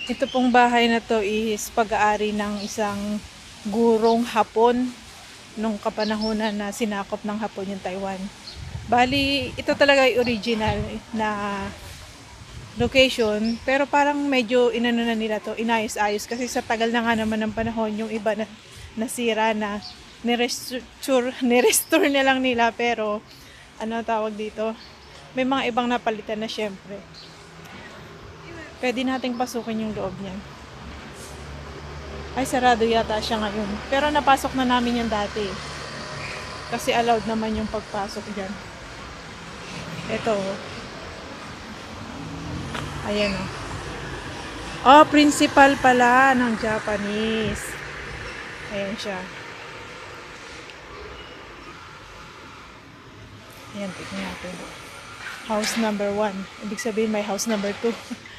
Ito pong bahay na to is pag-aari ng isang gurong Hapon nung kapanahunan na sinakop ng Hapon yung Taiwan. Bali, ito talaga yung original na location, pero parang medyo inano na nila to, inayos-ayos kasi sa tagal na nga naman ng panahon yung iba na nasira na nirestore na lang nila, pero ano tawag dito, may mga ibang napalitan na syempre. Pwede nating pasukin yung loob niyan. Ay, sarado yata siya ngayon. Pero napasok na namin yan dati. Kasi allowed naman yung pagpasok dyan. Ito. Ayan o. Oh, principal pala ng Japanese. Ayan siya. Ayan, tignan natin. House number 1. Ibig sabihin may house number 2.